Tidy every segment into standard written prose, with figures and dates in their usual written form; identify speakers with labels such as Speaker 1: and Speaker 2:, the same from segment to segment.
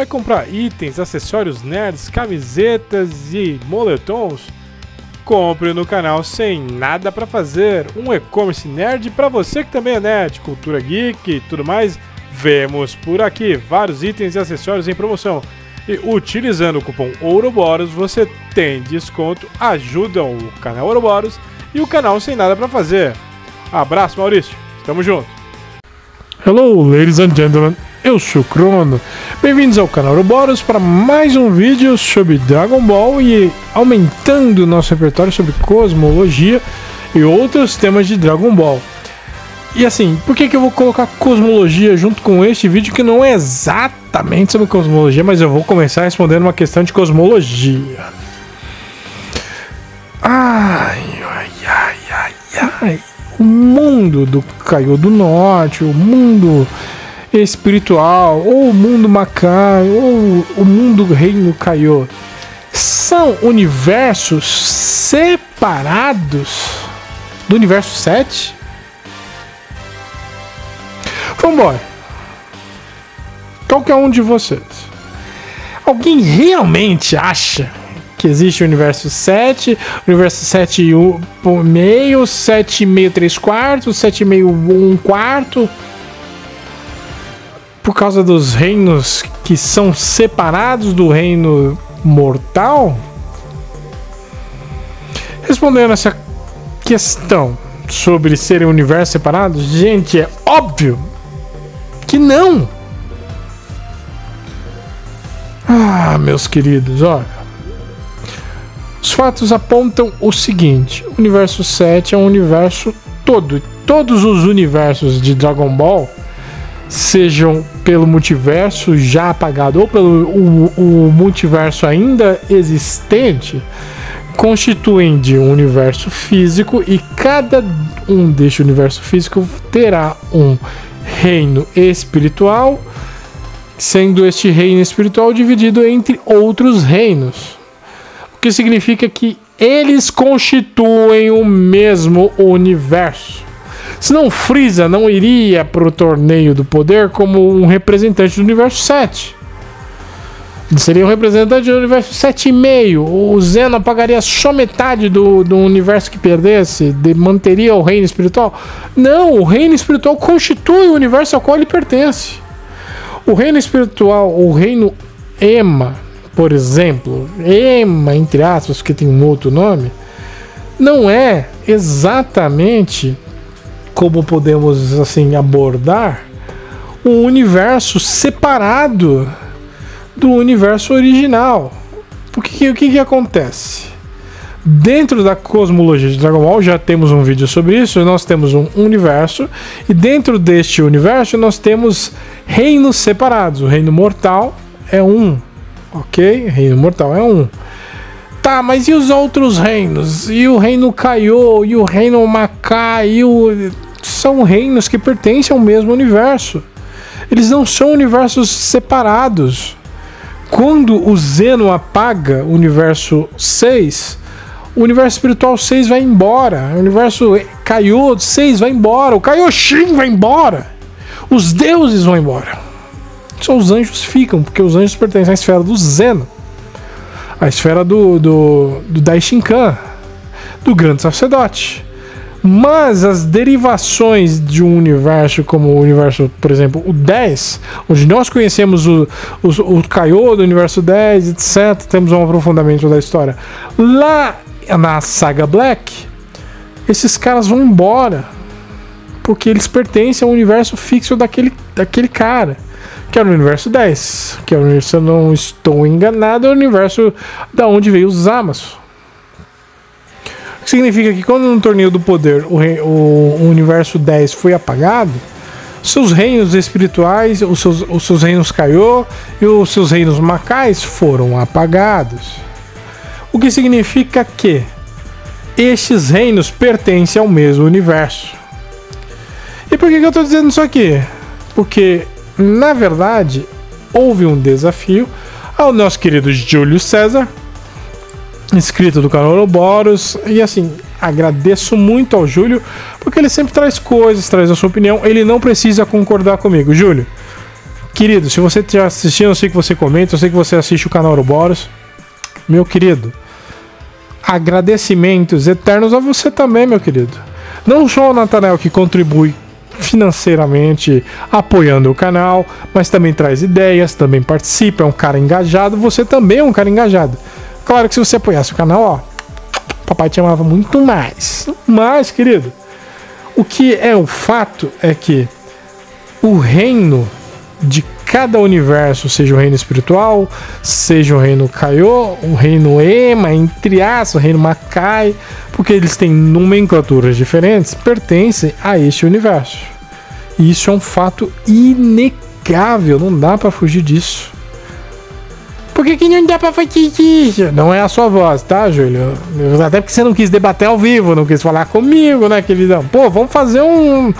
Speaker 1: Vai comprar itens, acessórios nerds, camisetas e moletons? Compre no canal Sem Nada Pra Fazer, um e-commerce nerd pra você que também é nerd, cultura geek e tudo mais. Vemos por aqui vários itens e acessórios em promoção. E utilizando o cupom Ouroboros você tem desconto, ajudam o canal Ouroboros e o canal Sem Nada Pra Fazer. Abraço, Maurício, tamo junto. Hello, ladies and gentlemen, eu sou o Crono. Bem-vindos ao canal Ouroboros para mais um vídeo sobre Dragon Ball e aumentando nosso repertório sobre cosmologia e outros temas de Dragon Ball. E assim, por que eu vou colocar cosmologia junto com este vídeo que não é exatamente sobre cosmologia, mas eu vou começar respondendo uma questão de cosmologia. O mundo do Kaiô do Norte, o mundo espiritual, ou o mundo Macai, ou o mundo Reino Kaiô, são universos separados do universo 7? Vambora. Qualquer um de vocês. Alguém realmente acha que existe o universo 7, o universo 7 e 1/2, 7 e meio 3/4, 7 e meio 1/4, por causa dos reinos que são separados do reino mortal? Respondendo essa questão sobre serem universos separados, gente, é óbvio que não. Meus queridos, olha, os fatos apontam o seguinte: o universo 7 é um universo todo. Todos os universos de Dragon Ball, sejam pelo multiverso já apagado ou pelo o multiverso ainda existente, constituem de um universo físico, e cada um deste universo físico terá um reino espiritual, sendo este reino espiritual dividido entre outros reinos, o que significa que eles constituem o mesmo universo. Senão Frieza não iria para o torneio do poder como um representante do universo 7. Ele seria um representante do universo 7,5. O Zeno apagaria só metade do universo que perdesse, manteria o reino espiritual. Não, o reino espiritual constitui o universo ao qual ele pertence. O reino espiritual, o reino Ema, por exemplo, Ema, entre aspas, que tem um outro nome, não é exatamente como podemos assim abordar um universo separado do universo original. Porque o que acontece? Dentro da cosmologia de Dragon Ball, já temos um vídeo sobre isso, nós temos um universo, e dentro deste universo nós temos reinos separados. O reino mortal é um, ok? O reino mortal é um. Tá, mas e os outros reinos? E o reino Kaiô, e o reino Macai, são reinos que pertencem ao mesmo universo. Eles não são universos separados. Quando o Zeno apaga o universo 6, o universo espiritual 6 vai embora. O universo Kaiô 6 vai embora. O Kaioshin vai embora. Os deuses vão embora. Só os anjos ficam, porque os anjos pertencem à esfera do Zeno, a esfera do Daishinkan, do grande sacerdote. Mas as derivações de um universo como o universo, por exemplo, o 10, onde nós conhecemos o Kaiô do universo 10, etc., temos um aprofundamento da história. Lá na saga Black, esses caras vão embora, porque eles pertencem ao universo fixo daquele cara, que é o universo 10, que é o universo, se eu não estou enganado, é o universo da onde veio os Zamasu. O que significa que quando no torneio do poder o universo 10 foi apagado, seus reinos espirituais, os seus reinos Kaiô e os seus reinos Macais foram apagados. O que significa que estes reinos pertencem ao mesmo universo. E por que eu estou dizendo isso aqui? Porque, na verdade, houve um desafio ao nosso querido Júlio César, inscrito do canal Ouroboros, e assim, agradeço muito ao Júlio, porque ele sempre traz coisas, traz a sua opinião, ele não precisa concordar comigo. Júlio, Querido, se você estiver assistindo, eu sei que você comenta, eu sei que você assiste o canal Ouroboros. Meu querido, agradecimentos eternos a você também, meu querido. Não só o Nathanael que contribui financeiramente apoiando o canal, mas também traz ideias, também participa, é um cara engajado, você também é um cara engajado. Claro que se você apoiasse o canal, ó, papai te amava muito mais. Mas, querido, o que é o fato é que o reino de cada universo, seja o reino espiritual, seja o reino Kaiô, o reino Ema, entre aspas, o reino Makai, porque eles têm nomenclaturas diferentes, pertencem a este universo. E isso é um fato inegável, não dá pra fugir disso. Por que não dá pra fugir disso? Não é a sua voz, tá, Júlio? Até porque você não quis debater ao vivo, não quis falar comigo, né, queridão? Pô, vamos fazer um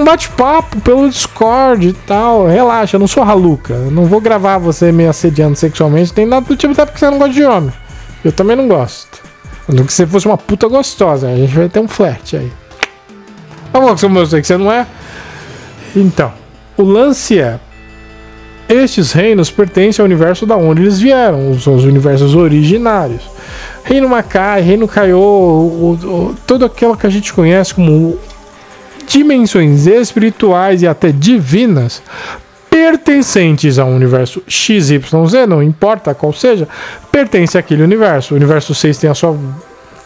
Speaker 1: bate-papo pelo Discord e tal. Relaxa, eu não sou raluca. Eu não vou gravar você me assediando sexualmente, tem nada do tipo, até porque você não gosta de homem. Eu também não gosto. Não que você fosse uma puta gostosa, a gente vai ter um flerte aí. Tá bom, que eu sei que você não é. Então, o lance é: estes reinos pertencem ao universo da onde eles vieram, os universos originários. Reino Makai, Reino Kaiô, tudo aquilo que a gente conhece como dimensões espirituais e até divinas, pertencentes ao universo XYZ, não importa qual seja, pertence àquele universo. O universo 6 tem a sua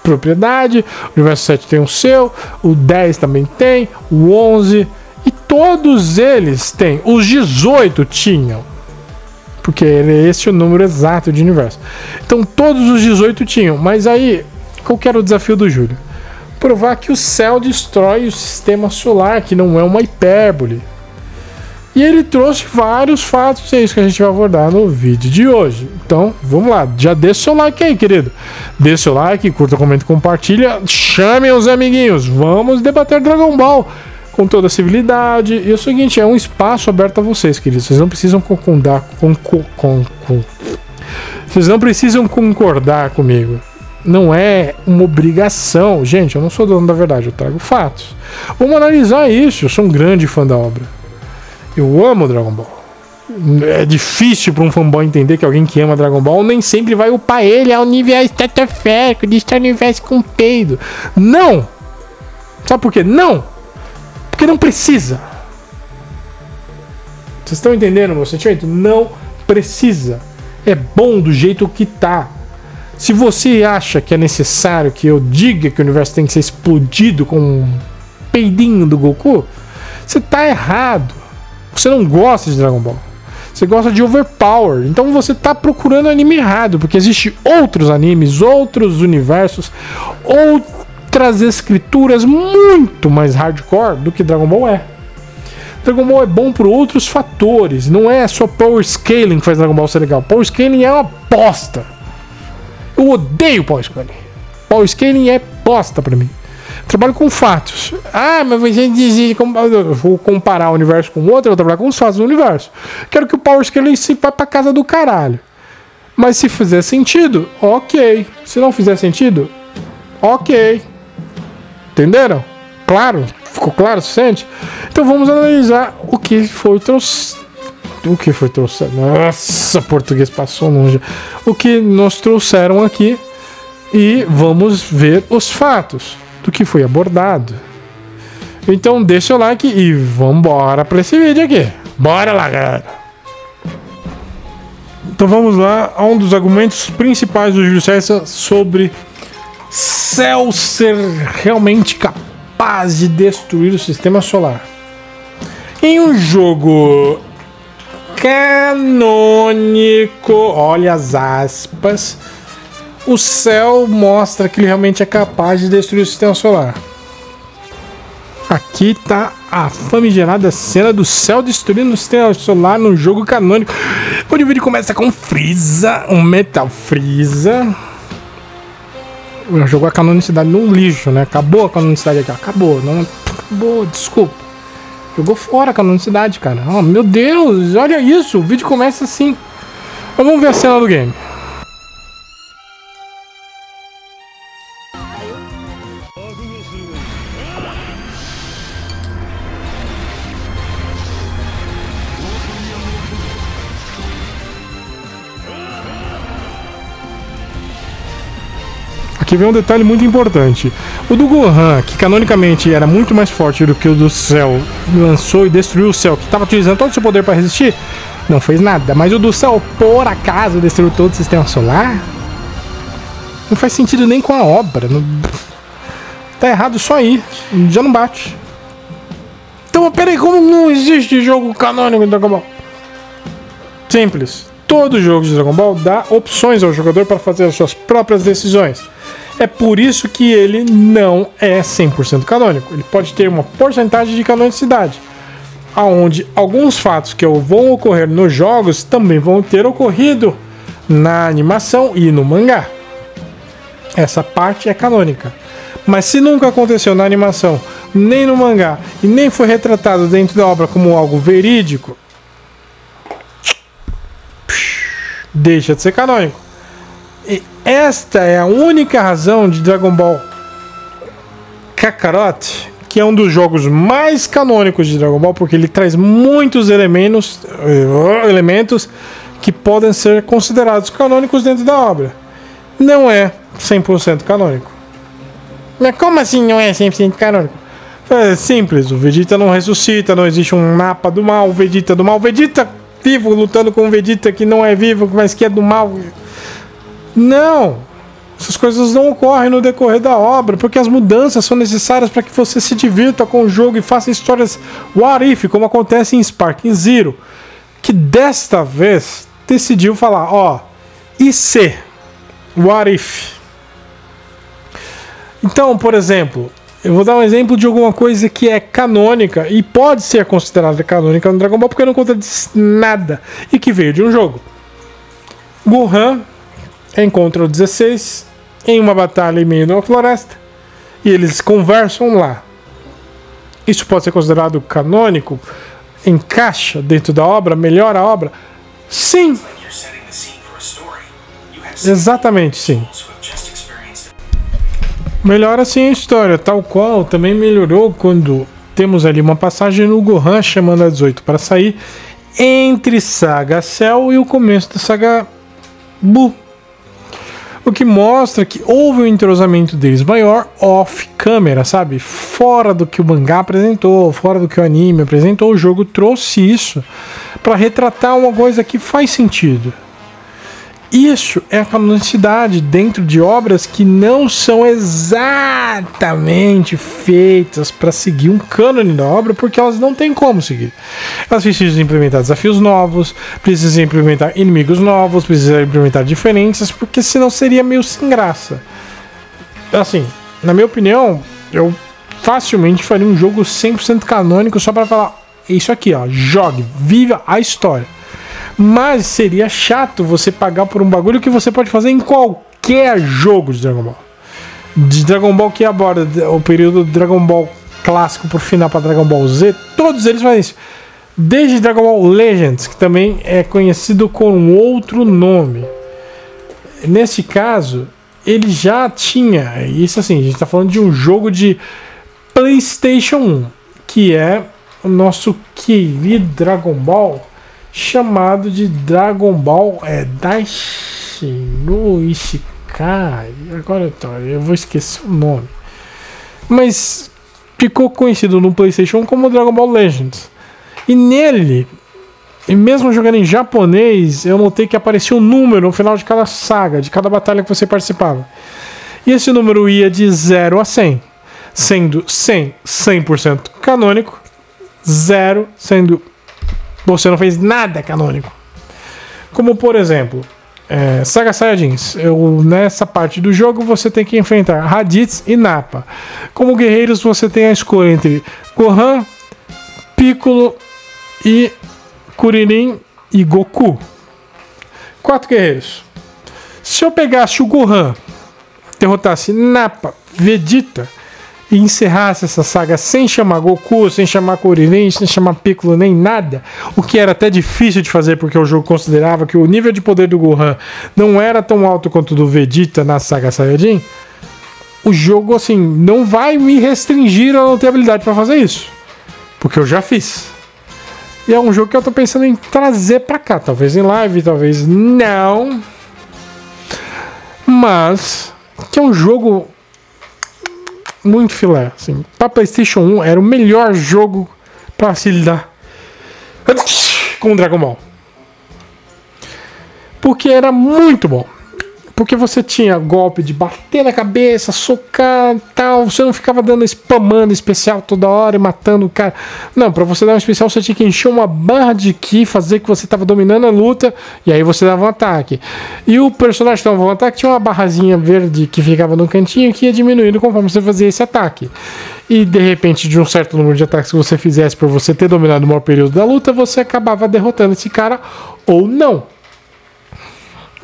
Speaker 1: propriedade, o universo 7 tem o seu, o 10 também tem, o 11... E todos eles têm, os 18 tinham, porque é esse o número exato de universo. Então todos os 18 tinham, mas aí, qual que era o desafio do Júlio? Provar que o céu destrói o sistema solar, que não é uma hipérbole. E ele trouxe vários fatos, é isso que a gente vai abordar no vídeo de hoje. Então, vamos lá, já deixa o seu like aí, querido. Deixa o seu like, curta, comenta, compartilha, chamem os amiguinhos, vamos debater Dragon Ball com toda a civilidade. E é o seguinte, é um espaço aberto a vocês, queridos. Vocês não precisam vocês não precisam concordar comigo. Não é uma obrigação. Gente, eu não sou dono da verdade, eu trago fatos. Vamos analisar isso. Eu sou um grande fã da obra. Eu amo Dragon Ball. É difícil para um fanboy entender que alguém que ama Dragon Ball nem sempre vai upar ele ao nível estratosférico, de estar no universo com peido. Não! Sabe por quê? Não! Porque não precisa. Vocês estão entendendo meu sentimento? Não precisa. É bom do jeito que tá. Se você acha que é necessário que eu diga que o universo tem que ser explodido com um peidinho do Goku, você tá errado. Você não gosta de Dragon Ball. Você gosta de Overpower. Então você tá procurando anime errado, porque existem outros animes, outros universos, outras escrituras muito mais hardcore do que Dragon Ball é. Dragon Ball é bom por outros fatores. Não é só Power Scaling que faz Dragon Ball ser legal. Power Scaling é uma bosta. Eu odeio Power Scaling. Power Scaling é bosta pra mim. Trabalho com fatos. Ah, mas você diz, eu vou comparar o universo com o outro, eu vou trabalhar com os fatos do universo. Quero que o Power Scaling se vá pra casa do caralho. Mas se fizer sentido, ok. Se não fizer sentido, ok. Entenderam? Claro? Ficou claro o suficiente? Então vamos analisar o que foi trouxe. O que foi trouxeram? Nossa, português passou longe. O que nos trouxeram aqui. E vamos ver os fatos do que foi abordado. Então deixa o like e vambora para esse vídeo aqui. Bora lá, galera. Então vamos lá a um dos argumentos principais do Júlio César sobre céu ser realmente capaz de destruir o sistema solar. Em um jogo canônico, olha as aspas, o céu mostra que ele realmente é capaz de destruir o sistema solar. Aqui tá a famigerada cena do céu destruindo o sistema solar no jogo canônico, onde o vídeo começa com Freeza, um Metal Freeza. Jogou a canonicidade no lixo, né? Acabou a canonicidade aqui, acabou, não acabou, desculpa. Jogou fora a canonicidade, cara. Oh, meu Deus, olha isso, o vídeo começa assim. Mas vamos ver a cena do game. Aqui vem um detalhe muito importante. O do Gohan, que canonicamente era muito mais forte do que o do Cell, lançou e destruiu o Cell, que estava utilizando todo o seu poder para resistir, não fez nada. Mas o do Cell, por acaso, destruiu todo o sistema solar? Não faz sentido nem com a obra. Não... Tá errado só aí. Já não bate. Então, peraí, como não existe jogo canônico de Dragon Ball? Simples. Todo jogo de Dragon Ball dá opções ao jogador para fazer as suas próprias decisões. É por isso que ele não é 100% canônico. Ele pode ter uma porcentagem de canonicidade, aonde alguns fatos que vão ocorrer nos jogos também vão ter ocorrido na animação e no mangá. Essa parte é canônica. Mas se nunca aconteceu na animação, nem no mangá, e nem foi retratado dentro da obra como algo verídico, deixa de ser canônico. E esta é a única razão de Dragon Ball Kakarot, que é um dos jogos mais canônicos de Dragon Ball, porque ele traz muitos elementos que podem ser considerados canônicos dentro da obra. Não é 100% canônico. Mas como assim não é 100% canônico? É simples, o Vegeta não ressuscita, não existe um mapa do mal, o Vegeta do mal, o Vegeta vivo lutando com um Vegeta que não é vivo, mas que é do mal. Não! Essas coisas não ocorrem no decorrer da obra, porque as mudanças são necessárias para que você se divirta com o jogo e faça histórias what if, como acontece em Sparking Zero, que desta vez decidiu falar, ó, e se? What if? Então, por exemplo, eu vou dar um exemplo de alguma coisa que é canônica e pode ser considerada canônica no Dragon Ball porque não contradiz nada e que veio de um jogo. Gohan encontra o 16 em uma batalha em meio de uma floresta e eles conversam lá. Isso pode ser considerado canônico? Encaixa dentro da obra? Melhora a obra? Sim! Exatamente, sim. Melhora sim a história, tal qual também melhorou quando temos ali uma passagem no Gohan chamando a 18 para sair entre Saga Cell e o começo da Saga Buu. O que mostra que houve um entrosamento deles maior off-câmera, sabe? Fora do que o mangá apresentou, fora do que o anime apresentou, o jogo trouxe isso para retratar uma coisa que faz sentido. Isso é a canonicidade dentro de obras que não são exatamente feitas para seguir um cânone da obra, porque elas não têm como seguir. Elas precisam implementar desafios novos, precisam implementar inimigos novos, precisam implementar diferenças, porque senão seria meio sem graça. Assim, na minha opinião, eu facilmente faria um jogo 100% canônico só para falar isso aqui, ó, jogue, viva a história. Mas seria chato você pagar por um bagulho que você pode fazer em qualquer jogo de Dragon Ball. De Dragon Ball que aborda o período do Dragon Ball clássico por final para Dragon Ball Z, todos eles fazem isso. Desde Dragon Ball Legends, que também é conhecido com um outro nome. Nesse caso, ele já tinha, isso assim, a gente está falando de um jogo de PlayStation 1, que é o nosso querido Dragon Ball, chamado de Dragon Ball Daishi no Ishikai. Agora eu vou esquecer o nome. Mas ficou conhecido no PlayStation como Dragon Ball Legends. E nele, e mesmo jogando em japonês, eu notei que aparecia um número no final de cada saga, de cada batalha que você participava. E esse número ia de 0 a 100, sendo 100 100% canônico, 0 sendo você não fez nada canônico. Como por exemplo, Saga Saiyajins. Nessa parte do jogo você tem que enfrentar Raditz e Nappa. Como guerreiros você tem a escolha entre Gohan, Piccolo e Kuririn e Goku. 4 guerreiros. Se eu pegasse o Gohan, derrotasse Nappa, Vegeta e encerrasse essa saga sem chamar Goku, sem chamar Kuririn, sem chamar Piccolo nem nada, o que era até difícil de fazer porque o jogo considerava que o nível de poder do Gohan não era tão alto quanto o do Vegeta na saga Saiyajin, o jogo assim não vai me restringir a não ter habilidade para fazer isso, porque eu já fiz. E é um jogo que eu tô pensando em trazer pra cá, talvez em live, talvez não, mas que é um jogo muito filé, assim. Pra PlayStation 1 era o melhor jogo pra se lidar com o Dragon Ball. Porque era muito bom. Porque você tinha golpe de bater na cabeça, socar e tal. Você não ficava dando spamando especial toda hora e matando o cara. Não, pra você dar um especial você tinha que encher uma barra de ki, fazer que você tava dominando a luta. E aí você dava um ataque. E o personagem que dava um ataque tinha uma barrazinha verde que ficava no cantinho que ia diminuindo conforme você fazia esse ataque. E de repente, de um certo número de ataques que você fizesse por você ter dominado o maior período da luta, você acabava derrotando esse cara ou não.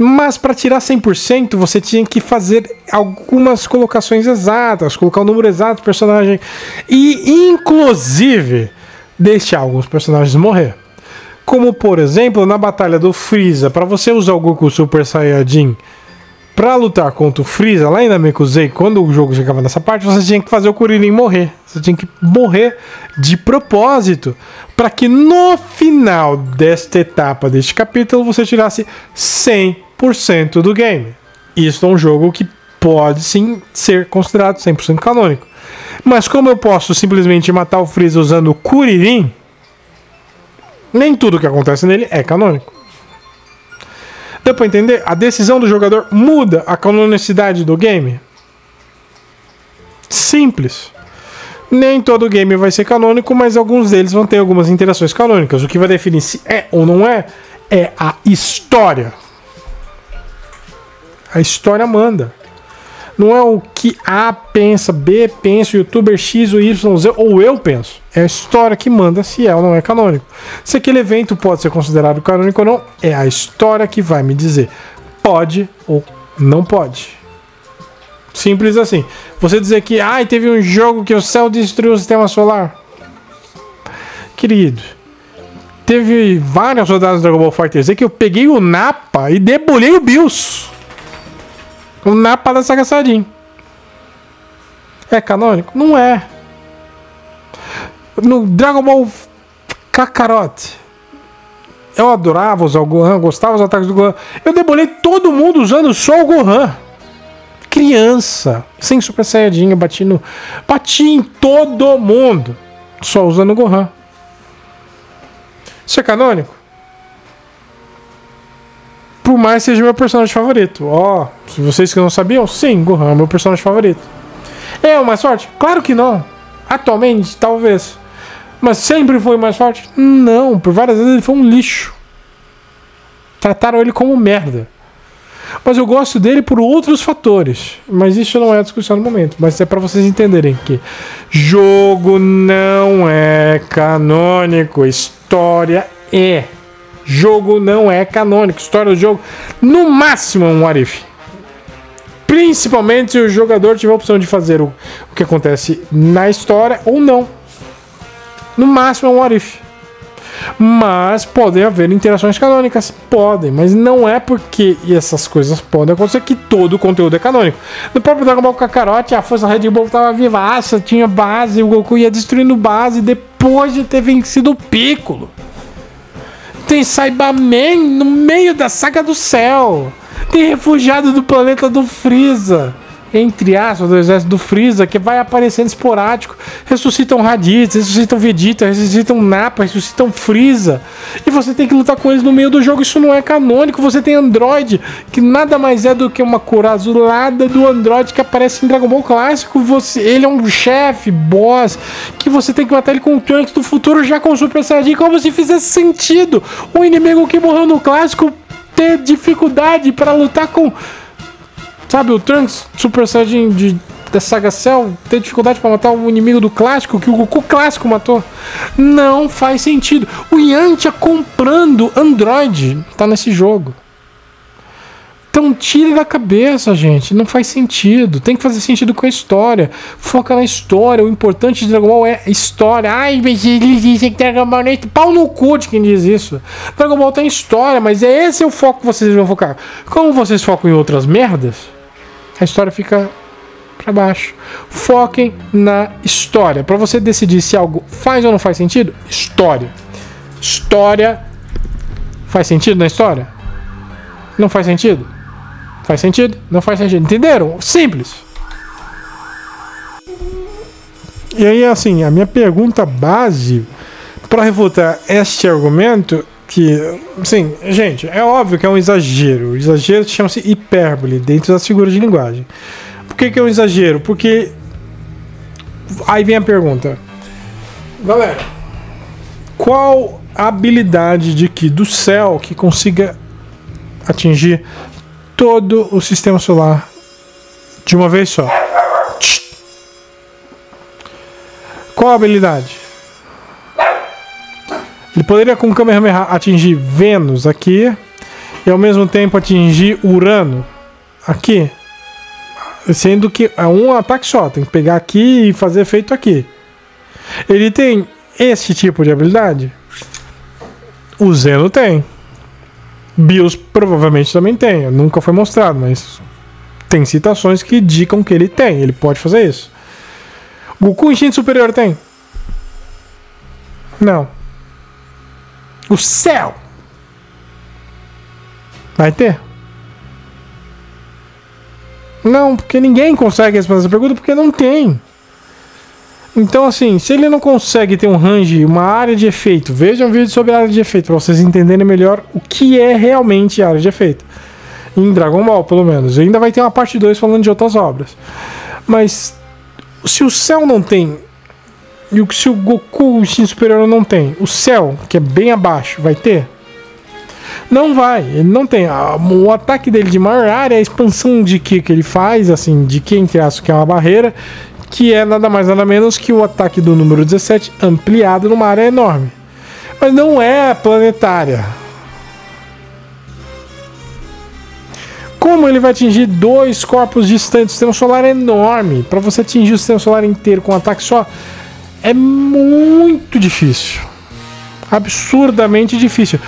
Speaker 1: Mas para tirar 100%, você tinha que fazer algumas colocações exatas, colocar o número exato do personagem e, inclusive, deixar alguns personagens morrer. Como, por exemplo, na batalha do Freeza, para você usar o Goku Super Saiyajin para lutar contra o Freeza, lá em Namekusei, quando o jogo chegava nessa parte, você tinha que fazer o Kuririn morrer. Você tinha que morrer de propósito, para que no final desta etapa, deste capítulo, você tirasse 100% do game. Isso é um jogo que pode sim ser considerado 100% canônico. Mas como eu posso simplesmente matar o Freeza usando o Kuririn, nem tudo que acontece nele é canônico. Deu pra entender? A decisão do jogador muda a canonicidade do game. Simples. Nem todo game vai ser canônico, mas alguns deles vão ter algumas interações canônicas. O que vai definir se é ou não é a história. A história manda. Não é o que A pensa, B pensa, o youtuber X ou Y, Z ou eu penso. É a história que manda se é ou não é canônico. Se aquele evento pode ser considerado canônico ou não, é a história que vai me dizer pode ou não pode. Simples assim. Você dizer que teve um jogo que o céu destruiu o sistema solar. Querido, teve várias rodadas do Dragon Ball FighterZ que eu peguei o Nappa e debulhei o Bills. O Nappa da Saga Saiyajin. É canônico? Não é. No Dragon Ball Kakarot, eu adorava usar o Gohan, gostava dos ataques do Gohan. Eu debulhei todo mundo usando só o Gohan. Criança, sem Super Saiyajin, eu bati em todo mundo, só usando o Gohan. Isso é canônico? Por mais seja meu personagem favorito. Se vocês que não sabiam, sim, Gohan é meu personagem favorito. É o mais forte? Claro que não. Atualmente, talvez. Mas sempre foi mais forte? Não, por várias vezes ele foi um lixo. Trataram ele como merda. Mas eu gosto dele por outros fatores. Mas isso não é a discussão no momento. Mas é pra vocês entenderem que jogo não é canônico. História é. Jogo não é canônico. História do jogo, no máximo, é um what if. Principalmente se o jogador tiver a opção de fazer o que acontece na história ou não. No máximo é um what if. Mas podem haver interações canônicas. Podem, mas não é porque essas coisas podem acontecer que todo o conteúdo é canônico. No próprio Dragon Ball Kakarot, a força Red Bull estava vivaça, tinha base, o Goku ia destruindo base depois de ter vencido o Piccolo. Tem Saibaman no meio da Saga do Céu. Tem refugiado do planeta do Freeza, entre aspas, do exército do Freeza, que vai aparecendo esporádico. Ressuscitam Raditz, ressuscitam Vegeta, ressuscitam Nappa, ressuscitam Freeza. E você tem que lutar com eles no meio do jogo. Isso não é canônico. Você tem Android, que nada mais é do que uma cor azulada do Android que aparece em Dragon Ball Clássico. Ele é um chefe, boss, que você tem que matar ele com o Trunks do futuro já com o Super Saiyajin, como se fizesse sentido um inimigo que morreu no Clássico ter dificuldade para lutar com, sabe, o Trunks Super Saiyajin da Saga Cell ter dificuldade para matar o inimigo do clássico que o Goku clássico matou. Não faz sentido. O Yantia comprando Android tá nesse jogo. Então tire da cabeça, gente. Não faz sentido. Tem que fazer sentido com a história. Foca na história. O importante de Dragon Ball é história. Ai, mas eles dizem que Dragon Ball não é... Pau no cu de quem diz isso. Dragon Ball tem história, mas esse é o foco que vocês vão focar. Como vocês focam em outras merdas, a história fica pra baixo. Foquem na história. Pra você decidir se algo faz ou não faz sentido, história. História faz sentido na história? Não faz sentido? Faz sentido? Não faz sentido. Entenderam? Simples. E aí, assim, a minha pergunta base para refutar este argumento, que, sim, gente, é óbvio que é um exagero. O exagero chama-se hipérbole dentro das figuras de linguagem. Por que é um exagero? Porque aí vem a pergunta. Galera, qual a habilidade de que do céu que consiga atingir todo o sistema solar de uma vez só? Qual a habilidade? Ele poderia com o Kamehameha atingir Vênus aqui e ao mesmo tempo atingir Urano aqui, sendo que é um ataque só, tem que pegar aqui e fazer efeito aqui. Ele tem esse tipo de habilidade? O Zeno tem. Bios provavelmente também tem, nunca foi mostrado, mas tem citações que indicam que ele tem, ele pode fazer isso. Goku Instinto Superior tem? Não. O céu vai ter? Não, porque ninguém consegue responder essa pergunta porque não tem. Então, assim, se ele não consegue ter um range, uma área de efeito, veja um vídeo sobre a área de efeito para vocês entenderem melhor o que é realmente a área de efeito. Em Dragon Ball, pelo menos. E ainda vai ter uma parte 2 falando de outras obras. Mas se o céu não tem, e se o Goku o Instinto Superior não tem, o céu, que é bem abaixo, vai ter? Não vai, ele não tem. O ataque dele de maior área é a expansão de Ki que ele faz, assim, de Ki entre aspas, que é uma barreira, que é nada mais nada menos que o ataque do número 17 ampliado numa área enorme. Mas não é planetária. Como ele vai atingir 2 corpos distantes? O sistema solar é enorme. Para você atingir o sistema solar inteiro com um ataque só, é muito difícil. Absurdamente difícil.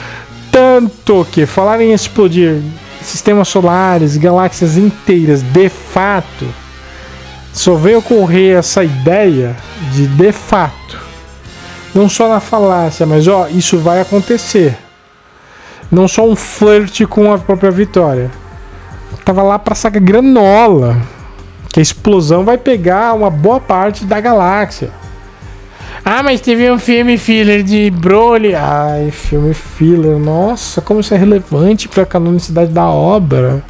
Speaker 1: Tanto que falar em explodir sistemas solares, galáxias inteiras, de fato, só veio ocorrer essa ideia de fato. Não só na falácia, mas ó, isso vai acontecer. Não só um flerte com a própria vitória. Tava lá pra saga granola, que a explosão vai pegar uma boa parte da galáxia. Ah, mas teve um filme filler de Broly. Ai, filme filler. Nossa, como isso é relevante para a canonicidade da obra.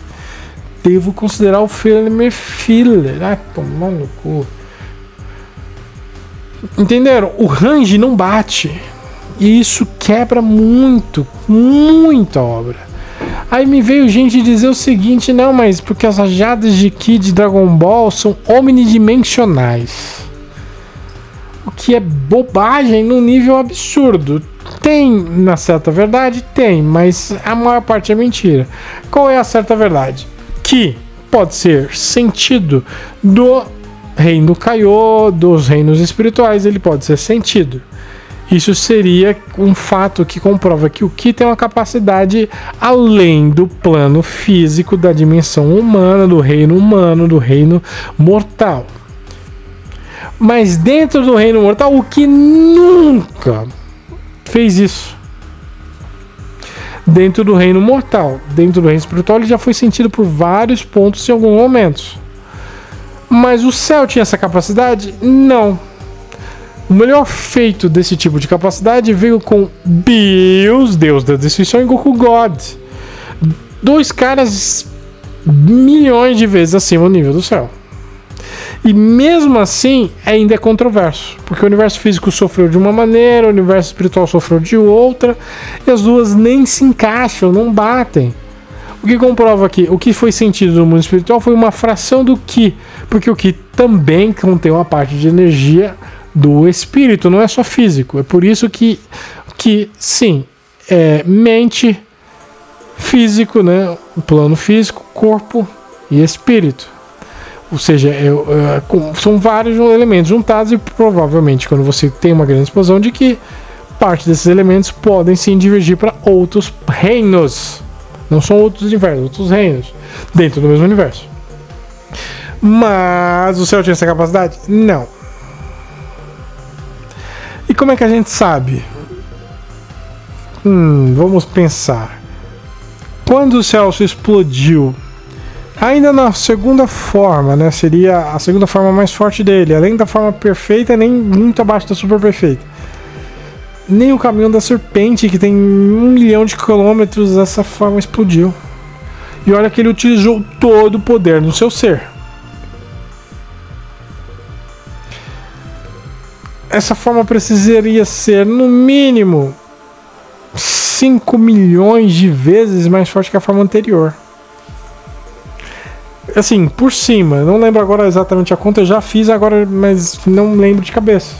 Speaker 1: Devo considerar o filme filler. Ai, tomar no cu. Entenderam? O range não bate. E isso quebra muito, muito a obra. Aí me veio gente dizer o seguinte: não, mas porque as rajadas de Ki de Dragon Ball são omnidimensionais. O que é bobagem num nível absurdo. Tem na certa verdade? Tem, mas a maior parte é mentira. Qual é a certa verdade? Que pode ser sentido do reino Kaiô, dos reinos espirituais, ele pode ser sentido. Isso seria um fato que comprova que o Ki tem uma capacidade além do plano físico, da dimensão humana, do reino mortal. Mas dentro do reino mortal, o Ki nunca fez isso. Dentro do reino mortal, dentro do reino espiritual, ele já foi sentido por vários pontos em alguns momentos. Mas o céu tinha essa capacidade? Não. O melhor feito desse tipo de capacidade veio com Bios, Deus da Destruição, e Goku God. 2 caras milhões de vezes acima do nível do céu. E mesmo assim, ainda é controverso. Porque o universo físico sofreu de uma maneira, o universo espiritual sofreu de outra, e as duas nem se encaixam, não batem. O que comprova que o que foi sentido no mundo espiritual foi uma fração do Ki. Porque o Ki também contém uma parte de energia do espírito, não é só físico. É por isso que sim, é mente, físico, né? Plano físico, corpo e espírito. Ou seja, são vários elementos juntados e provavelmente quando você tem uma grande explosão de que parte desses elementos podem sim divergir para outros reinos. Não são outros universos, outros reinos dentro do mesmo universo. Mas o céu tinha essa capacidade? Não. E como é que a gente sabe? Vamos pensar. Quando o Celso explodiu Ainda na segunda forma, né? Seria a segunda forma mais forte dele. Além da forma perfeita, nem muito abaixo da super perfeita. Nem o caminhão da serpente, que tem 1 milhão de quilômetros, essa forma explodiu. E olha que ele utilizou todo o poder no seu ser. Essa forma precisaria ser, no mínimo, 5 milhões de vezes mais forte que a forma anterior. Assim, por cima, não lembro agora exatamente a conta, eu já fiz agora, mas não lembro de cabeça.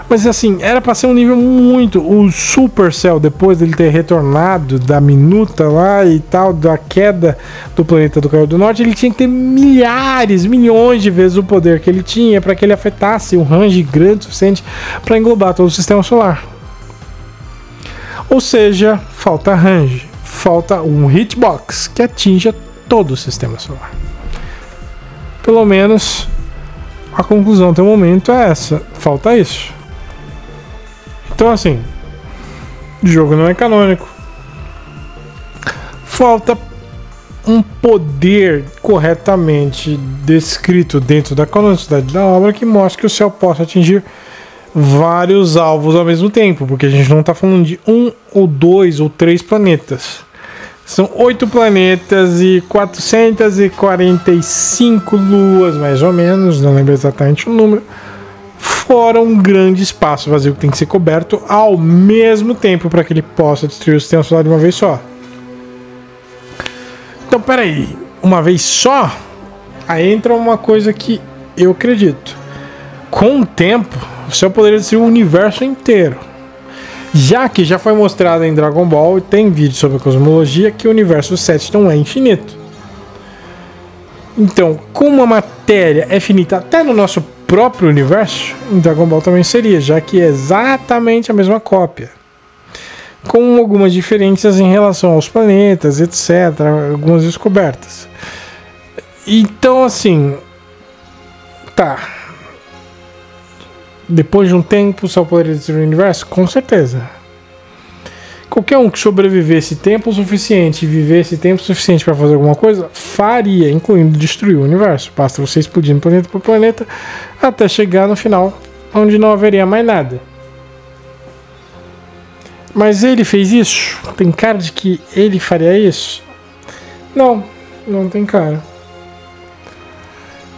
Speaker 1: Mas assim, era pra ser um nível muito... O Supercell, depois dele ter retornado da minuta lá e tal, da queda do planeta do Caio do Norte, ele tinha que ter milhares, milhões de vezes o poder que ele tinha para que ele afetasse um range grande o suficiente para englobar todo o sistema solar. Ou seja, falta range, falta um hitbox que atinja todo o sistema solar. Pelo menos a conclusão até o momento é essa, falta isso. Então assim, o jogo não é canônico. Falta um poder corretamente descrito dentro da canonicidade da obra que mostre que o céu possa atingir vários alvos ao mesmo tempo, porque a gente não está falando de 1 ou 2 ou 3 planetas. São 8 planetas e 445 luas, mais ou menos, não lembro exatamente o número. Fora um grande espaço vazio que tem que ser coberto ao mesmo tempo para que ele possa destruir o sistema solar de uma vez só. Então, peraí, uma vez só? Aí entra uma coisa que eu acredito. Com o tempo, o céu poderia destruir o universo inteiro. Já que já foi mostrado em Dragon Ball e tem vídeo sobre a cosmologia que o universo 7 não é infinito. Então, como a matéria é finita até no nosso próprio universo, em Dragon Ball também seria, já que é exatamente a mesma cópia, com algumas diferenças em relação aos planetas, etc, algumas descobertas. Então assim, tá, depois de um tempo o céu poderia destruir o universo? Com certeza. Qualquer um que sobrevivesse tempo suficiente e vivesse tempo suficiente para fazer alguma coisa, faria, incluindo destruir o universo. Basta você explodindo planeta por planeta até chegar no final, onde não haveria mais nada. Mas ele fez isso? Tem cara de que ele faria isso? Não, não tem cara.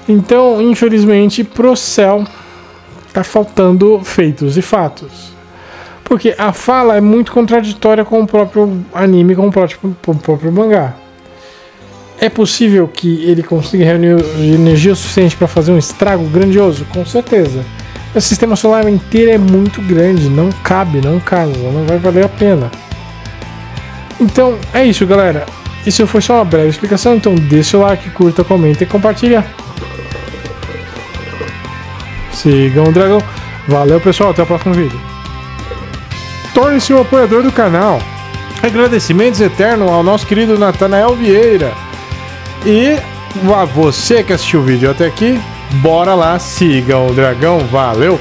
Speaker 1: Então, infelizmente, pro céu tá faltando feitos e fatos. Porque a fala é muito contraditória com o próprio anime, com o próprio mangá. É possível que ele consiga reunir energia suficiente para fazer um estrago grandioso? Com certeza. O sistema solar inteiro é muito grande, não cabe, não casa, não vai valer a pena. Então é isso, galera. Isso foi só uma breve explicação, então deixa o like, curta, comenta e compartilha. Sigam o dragão. Valeu, pessoal, até o próximo vídeo. Torne-se um apoiador do canal. Agradecimentos eternos ao nosso querido Natanael Vieira. E a você que assistiu o vídeo até aqui, bora lá, sigam o dragão. Valeu!